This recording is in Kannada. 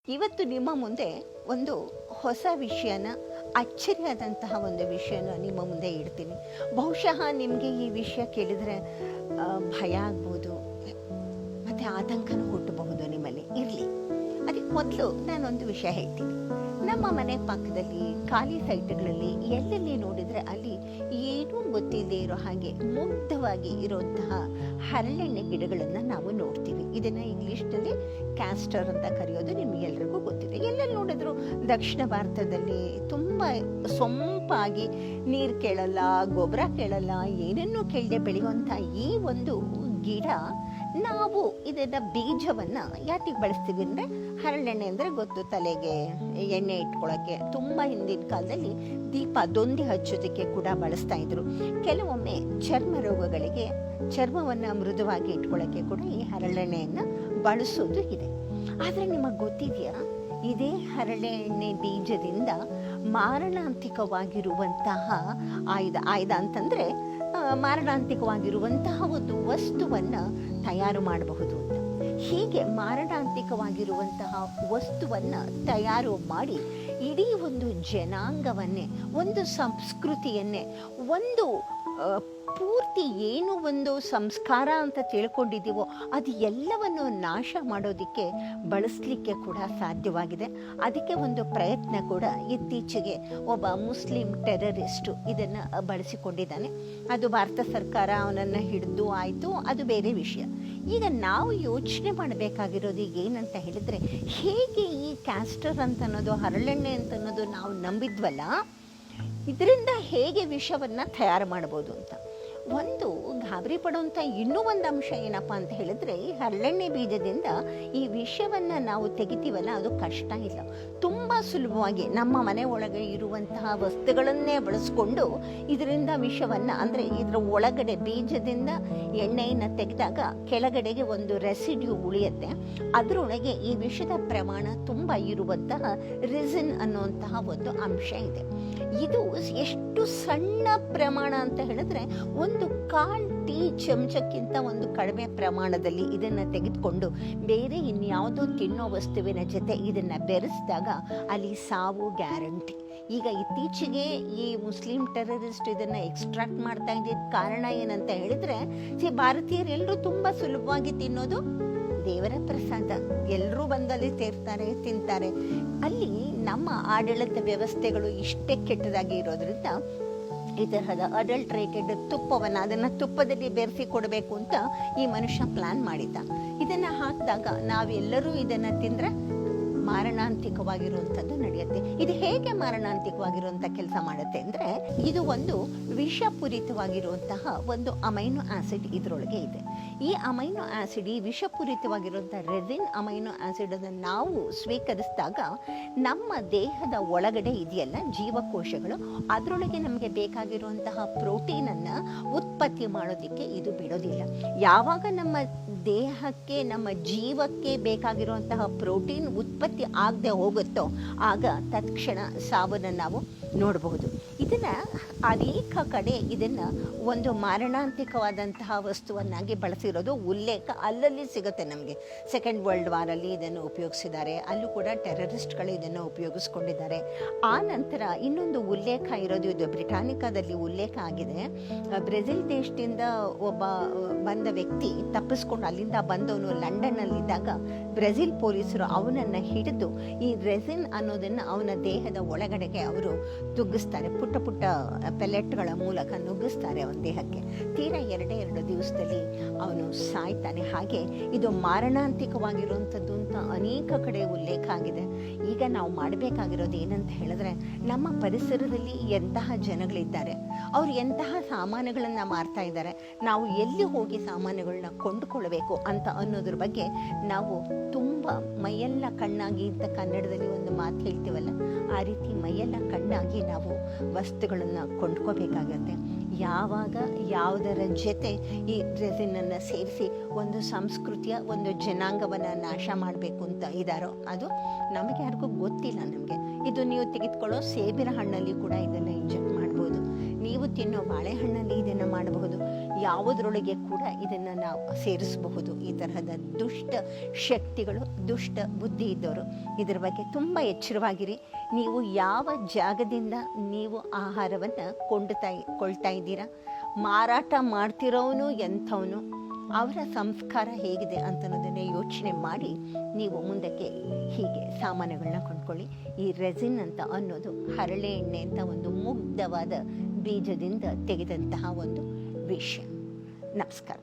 ಇವತ್ತು ನಿಮ್ಮ ಮುಂದೆ ಒಂದು ಹೊಸ ವಿಷಯನ, ಅಚ್ಚರಿಯಾದಂತಹ ಒಂದು ವಿಷಯನ ನಿಮ್ಮ ಮುಂದೆ ಇಡ್ತೀನಿ. ಬಹುಶಃ ನಿಮಗೆ ಈ ವಿಷಯ ಕೇಳಿದರೆ ಭಯ ಆಗ್ಬೋದು, ಮತ್ತು ಆತಂಕನೂ ಹುಟ್ಟಬಹುದು ನಿಮ್ಮಲ್ಲಿ. ಇರಲಿ, ಅದಕ್ಕೆ ಮೊದಲು ನಾನೊಂದು ವಿಷಯ ಹೇಳ್ತೀನಿ. ನಮ್ಮ ಮನೆ ಪಕ್ಕದಲ್ಲಿ ಖಾಲಿ ಸೈಟ್ಗಳಲ್ಲಿ ಎಲ್ಲೆಲ್ಲಿ ನೋಡಿದರೆ ಅಲ್ಲಿ ಏನೂ ಗೊತ್ತಿಲ್ಲದೆ ಇರೋ ಹಾಗೆ ಮುಗ್ಧವಾಗಿ ಇರುವಂತಹ ಹರಳೆಣ್ಣೆ ಗಿಡಗಳನ್ನು ನಾವು ನೋಡ್ತೀವಿ. ಇದನ್ನು ಇಂಗ್ಲೀಷ್ನಲ್ಲಿ ಕ್ಯಾಸ್ಟರ್ ಅಂತ ಕರೆಯೋದು ನಿಮಗೆಲ್ರಿಗೂ ಗೊತ್ತಿದೆ. ಎಲ್ಲೆಲ್ಲಿ ನೋಡಿದ್ರು ದಕ್ಷಿಣ ಭಾರತದಲ್ಲಿ ತುಂಬ ಸೊಂಪಾಗಿ, ನೀರು ಕೇಳಲ್ಲ, ಗೊಬ್ಬರ ಕೇಳಲ್ಲ, ಏನನ್ನೂ ಕೇಳದೆ ಬೆಳೆಯುವಂಥ ಈ ಒಂದು ಗಿಡ, ನಾವು ಇದನ್ನು ಬೀಜವನ್ನು ಯಾತಿಗೆ ಬಳಸ್ತೀವಿ ಅಂದರೆ, ಹರಳೆಣ್ಣೆ ಅಂದರೆ ಗೊತ್ತು, ತಲೆಗೆ ಎಣ್ಣೆ ಇಟ್ಕೊಳ್ಳೋಕ್ಕೆ. ತುಂಬ ಹಿಂದಿನ ಕಾಲದಲ್ಲಿ ದೀಪ ದೊಂದಿ ಹಚ್ಚೋದಕ್ಕೆ ಕೂಡ ಬಳಸ್ತಾ ಇದ್ರು. ಕೆಲವೊಮ್ಮೆ ಚರ್ಮ ರೋಗಗಳಿಗೆ, ಚರ್ಮವನ್ನು ಮೃದುವಾಗಿ ಇಟ್ಕೊಳ್ಳೋಕ್ಕೆ ಕೂಡ ಈ ಹರಳೆಣ್ಣೆಯನ್ನು ಬಳಸೋದು ಇದೆ. ಆದರೆ ನಿಮಗೆ ಗೊತ್ತಿದೆಯಾ, ಇದೇ ಹರಳೆಣ್ಣೆ ಬೀಜದಿಂದ ಮಾರಣಾಂತಿಕವಾಗಿರುವಂತಹ ಆಯುಧ ಅಂತಂದರೆ ಮಾರಣಾಂತಿಕವಾಗಿರುವಂತಹ ಒಂದು ವಸ್ತುವನ್ನು ತಯಾರು ಮಾಡಬಹುದು ಅಂತ. ಹೀಗೆ ಮಾರಣಾಂತಿಕವಾಗಿರುವಂತಹ ವಸ್ತುವನ್ನು ತಯಾರು ಮಾಡಿ ಇಡೀ ಒಂದು ಜನಾಂಗವನ್ನೇ, ಒಂದು ಸಂಸ್ಕೃತಿಯನ್ನೇ, ಒಂದು ಪೂರ್ತಿ ಏನು ಒಂದು ಸಂಸ್ಕಾರ ಅಂತ ತಿಳ್ಕೊಂಡಿದ್ದೀವೋ ಅದು ಎಲ್ಲವನ್ನು ನಾಶ ಮಾಡೋದಕ್ಕೆ ಬಳಸಲಿಕ್ಕೆ ಕೂಡ ಸಾಧ್ಯವಾಗಿದೆ. ಅದಕ್ಕೆ ಒಂದು ಪ್ರಯತ್ನ ಕೂಡ ಇತ್ತೀಚೆಗೆ ಒಬ್ಬ ಮುಸ್ಲಿಂ ಟೆರರಿಸ್ಟು ಇದನ್ನು ಬಳಸಿಕೊಂಡಿದ್ದಾನೆ. ಅದು ಭಾರತ ಸರ್ಕಾರ ಅವನನ್ನು ಹಿಡಿದು ಆಯಿತು, ಅದು ಬೇರೆ ವಿಷಯ. ಈಗ ನಾವು ಯೋಚನೆ ಮಾಡಬೇಕಾಗಿರೋದು ಏನಂತ ಹೇಳಿದರೆ, ಹೇಗೆ ಈ ಕ್ಯಾಸ್ಟರ್ ಅಂತ ಅನ್ನೋದು, ಹರಳೆಣ್ಣೆ ಅಂತ ಅನ್ನೋದು ನಾವು ನಂಬಿದ್ವಲ್ಲ, ಇದರಿಂದ ಹೇಗೆ ವಿಷವನ್ನು ತಯಾರು ಮಾಡ್ಬೋದು ಅಂತ. ಒಂದು ಗಾಬರಿ ಪಡುವಂಥ ಇನ್ನೂ ಒಂದು ಅಂಶ ಏನಪ್ಪ ಅಂತ ಹೇಳಿದ್ರೆ, ಈ ಹರಳೆಣ್ಣೆ ಬೀಜದಿಂದ ಈ ವಿಷವನ್ನು ನಾವು ತೆಗಿತೀವಲ್ಲ, ಅದು ಕಷ್ಟ ಇಲ್ಲ. ತುಂಬ ಸುಲಭವಾಗಿ ನಮ್ಮ ಮನೆ ಒಳಗೆ ಇರುವಂತಹ ವಸ್ತುಗಳನ್ನೇ ಬಳಸ್ಕೊಂಡು ಇದರಿಂದ ವಿಷವನ್ನು, ಅಂದರೆ ಇದರ ಒಳಗಡೆ ಬೀಜದಿಂದ ಎಣ್ಣೆಯನ್ನು ತೆಗೆದಾಗ ಕೆಳಗಡೆಗೆ ಒಂದು ರೆಸಿಡ್ಯೂ ಉಳಿಯುತ್ತೆ. ಅದರೊಳಗೆ ಈ ವಿಷದ ಪ್ರಮಾಣ ತುಂಬ ಇರುವಂತಹ ರಿಸಿನ್ ಅನ್ನುವಂತಹ ಒಂದು ಅಂಶ ಇದೆ. ಇದು ಎಷ್ಟು ಸಣ್ಣ ಪ್ರಮಾಣ ಅಂತ ಹೇಳಿದ್ರೆ, ಒಂದು ಕಾಲ್ ಟೀ ಚಮಚಕ್ಕಿಂತ ಒಂದು ಕಡಿಮೆ ಪ್ರಮಾಣದಲ್ಲಿ ಇದನ್ನು ತೆಗೆದುಕೊಂಡು ಬೇರೆ ಇನ್ಯಾವುದೋ ತಿನ್ನೋ ವಸ್ತುವಿನ ಜೊತೆ ಇದನ್ನು ಬೆರೆಸಿದಾಗ ಅಲ್ಲಿ ಸಾವು ಗ್ಯಾರಂಟಿ. ಈಗ ಇತ್ತೀಚೆಗೆ ಈ ಮುಸ್ಲಿಂ ಟೆರರಿಸ್ಟ್ ಇದನ್ನು ಎಕ್ಸ್ಟ್ರಾಕ್ಟ್ ಮಾಡ್ತಾ ಇದ್ದಿದ್ದ ಕಾರಣ ಏನಂತ ಹೇಳಿದ್ರೆ, ಭಾರತೀಯರೆಲ್ಲರೂ ತುಂಬ ಸುಲಭವಾಗಿ ತಿನ್ನೋದು ದೇವರ ಪ್ರಸಾದ. ಎಲ್ಲರೂ ಬಂದಲ್ಲಿ ಸೇರ್ತಾರೆ, ತಿಂತಾರೆ. ಅಲ್ಲಿ ನಮ್ಮ ಆಡಳಿತ ವ್ಯವಸ್ಥೆಗಳು ಇಷ್ಟೇ ಕೆಟ್ಟದಾಗಿ ಇರೋದ್ರಿಂದ ಈ ತರಹದ ಅಡಲ್ಟ್ರೇಟೆಡ್ ತುಪ್ಪವನ್ನು, ಅದನ್ನು ತುಪ್ಪದಲ್ಲಿ ಬೆರೆಸಿ ಕೊಡಬೇಕು ಅಂತ ಈ ಮನುಷ್ಯ ಪ್ಲಾನ್ ಮಾಡಿದ್ದ. ಇದನ್ನು ಹಾಕಿದಾಗ ನಾವೆಲ್ಲರೂ ಇದನ್ನು ತಿಂದರೆ ಮಾರಣಾಂತಿಕವಾಗಿರುವಂಥದ್ದು ನಡೆಯುತ್ತೆ. ಇದು ಹೇಗೆ ಮಾರಣಾಂತಿಕವಾಗಿರುವಂಥ ಕೆಲಸ ಮಾಡುತ್ತೆ ಅಂದರೆ, ಇದು ಒಂದು ವಿಷಪೂರಿತವಾಗಿರುವಂತಹ ಒಂದು ಅಮೈನೋ ಆಸಿಡ್ ಇದರೊಳಗೆ ಇದೆ. ಈ ಅಮೈನೋ ಆಸಿಡ್, ಈ ವಿಷಪೂರಿತವಾಗಿರುವಂಥ ರೆಸಿನ್ ಅಮೈನೋ ಆಸಿಡನ್ನು ನಾವು ಸ್ವೀಕರಿಸಿದಾಗ ನಮ್ಮ ದೇಹದ ಒಳಗಡೆ ಇದೆಯಲ್ಲ ಜೀವಕೋಶಗಳು, ಅದರೊಳಗೆ ನಮಗೆ ಬೇಕಾಗಿರುವಂತಹ ಪ್ರೋಟೀನನ್ನು ಉತ್ಪತ್ತಿ ಮಾಡೋದಕ್ಕೆ ಇದು ಬಿಡೋದಿಲ್ಲ. ಯಾವಾಗ ನಮ್ಮ ದೇಹಕ್ಕೆ, ನಮ್ಮ ಜೀವಕ್ಕೆ ಬೇಕಾಗಿರುವಂತಹ ಪ್ರೋಟೀನ್ ಉತ್ಪತ್ತಿ ಆಗದೆ ಹೋಗುತ್ತೋ ಆಗ ತತ್ಕ್ಷಣ ಸಾವನ್ನು ನಾವು ನೋಡಬಹುದು. ಇದನ್ನು ಅನೇಕ ಕಡೆ ಇದನ್ನು ಒಂದು ಮಾರಣಾಂತಿಕವಾದಂತಹ ವಸ್ತುವನ್ನಾಗಿ ಬಳಸಿರೋದು ಉಲ್ಲೇಖ ಅಲ್ಲಲ್ಲಿ ಸಿಗುತ್ತೆ ನಮಗೆ. ಸೆಕೆಂಡ್ ವರ್ಲ್ಡ್ ವಾರಲ್ಲಿ ಇದನ್ನು ಉಪಯೋಗಿಸಿದ್ದಾರೆ, ಅಲ್ಲೂ ಕೂಡ ಟೆರರಿಸ್ಟ್ಗಳು ಇದನ್ನು ಉಪಯೋಗಿಸ್ಕೊಂಡಿದ್ದಾರೆ. ಆ ನಂತರ ಇನ್ನೊಂದು ಉಲ್ಲೇಖ ಇರೋದು, ಇದು ಬ್ರಿಟಾನಿಕಾದಲ್ಲಿ ಉಲ್ಲೇಖ ಆಗಿದೆ. ಬ್ರೆಜಿಲ್ ದೇಶದಿಂದ ಒಬ್ಬ ಬಂದ ವ್ಯಕ್ತಿ ತಪ್ಪಿಸ್ಕೊಂಡು ಅಲ್ಲಿಂದ ಬಂದವನು ಲಂಡನ್ನಲ್ಲಿದ್ದಾಗ ಬ್ರೆಜಿಲ್ ಪೊಲೀಸರು ಅವನನ್ನು ಹಿಡಿದು ಈ ರೆಸಿನ್ ಅನ್ನೋದನ್ನು ಅವನ ದೇಹದ ಒಳಗಡೆಗೆ ಅವರು ತುಗ್ಗಿಸ್ತಾರೆ. ಪುಟ್ಟ ಪುಟ್ಟ ಪೆಲೆಟ್ಗಳ ಮೂಲಕ ನುಗ್ಗಿಸ್ತಾರೆ ಅವನ ದೇಹಕ್ಕೆ. ತೀರಾ 2 ದಿವಸದಲ್ಲಿ ಅವನು ಸಾಯ್ತಾನೆ. ಹಾಗೆ ಇದು ಮಾರಣಾಂತಿಕವಾಗಿರುವಂಥದ್ದು ಅಂತ ಅನೇಕ ಕಡೆ ಉಲ್ಲೇಖ ಆಗಿದೆ. ಈಗ ನಾವು ಮಾಡಬೇಕಾಗಿರೋದು ಏನಂತ ಹೇಳಿದ್ರೆ, ನಮ್ಮ ಪರಿಸರದಲ್ಲಿ ಎಂತಹ ಜನಗಳಿದ್ದಾರೆ, ಅವರು ಎಂತಹ ಸಾಮಾನುಗಳನ್ನು ಮಾರ್ತಾ ಇದ್ದಾರೆ, ನಾವು ಎಲ್ಲಿ ಹೋಗಿ ಸಾಮಾನುಗಳನ್ನ ಕೊಂಡುಕೊಳ್ಬೇಕು ಅಂತ ಅನ್ನೋದ್ರ ಬಗ್ಗೆ ನಾವು ತುಂಬ ಮೈಯೆಲ್ಲ ಕಣ್ಣಾಗಿ ಅಂತ ಕನ್ನಡದಲ್ಲಿ ಒಂದು ಮಾತು ಹೇಳ್ತೀವಲ್ಲ, ಆ ರೀತಿ ಮೈಯೆಲ್ಲ ಕಣ್ಣಾಗಿ ನಾವು ವಸ್ತುಗಳನ್ನು ಕೊಂಡ್ಕೋಬೇಕಾಗತ್ತೆ. ಯಾವಾಗ ಯಾವುದರ ಜೊತೆ ಈ ರೆಸಿನನ್ನು ಸೇರಿಸಿ ಒಂದು ಸಂಸ್ಕೃತಿಯ, ಒಂದು ಜನಾಂಗವನ್ನು ನಾಶ ಮಾಡಬೇಕು ಅಂತ ಇದ್ದಾರೋ ಅದು ನಮಗೆ ಯಾರಿಗೂ ಗೊತ್ತಿಲ್ಲ. ನಮಗೆ ಇದು ನೀವು ತೆಗೆದುಕೊಳ್ಳೋ ಸೇಬಿನ ಹಣ್ಣಲ್ಲಿ ಕೂಡ ಇದನ್ನು ಇಂಜೆಕ್ಟ್ ಮಾಡ್ಬೋದು. ನೀವು ತಿನ್ನೋ ಬಾಳೆಹಣ್ಣಲ್ಲಿ ಇದನ್ನು ಮಾಡಬಹುದು, ಯಾವುದರೊಳಗೆ ಕೂಡ ಇದನ್ನು ನಾವು ಸೇರಿಸಬಹುದು. ಈ ತರಹದ ದುಷ್ಟ ಶಕ್ತಿಗಳು, ದುಷ್ಟ ಬುದ್ಧಿ ಇದ್ದವರು ಇದರ ಬಗ್ಗೆ ತುಂಬ ಎಚ್ಚರವಾಗಿರಿ. ನೀವು ಯಾವ ಜಾಗದಿಂದ ನೀವು ಆಹಾರವನ್ನು ಕೊಳ್ತಾ ಇದ್ದೀರಾ, ಮಾರಾಟ ಮಾಡ್ತಿರೋನು ಎಂಥವನು, ಅವರ ಸಂಸ್ಕಾರ ಹೇಗಿದೆ ಅಂತನ್ನೋದನ್ನೇ ಯೋಚನೆ ಮಾಡಿ ನೀವು ಮುಂದಕ್ಕೆ ಹೀಗೆ ಸಾಮಾನುಗಳನ್ನ ಕೊಂಡ್ಕೊಳ್ಳಿ. ಈ ರೆಸಿನ್ ಅಂತ ಅನ್ನೋದು ಹರಳೆ ಎಣ್ಣೆ ಅಂತ ಒಂದು ಮುಗ್ಧವಾದ ಬೀಜದಿಂದ ತೆಗೆದಂತಹ ಒಂದು ವಿಷಯ. ನಮಸ್ಕಾರ.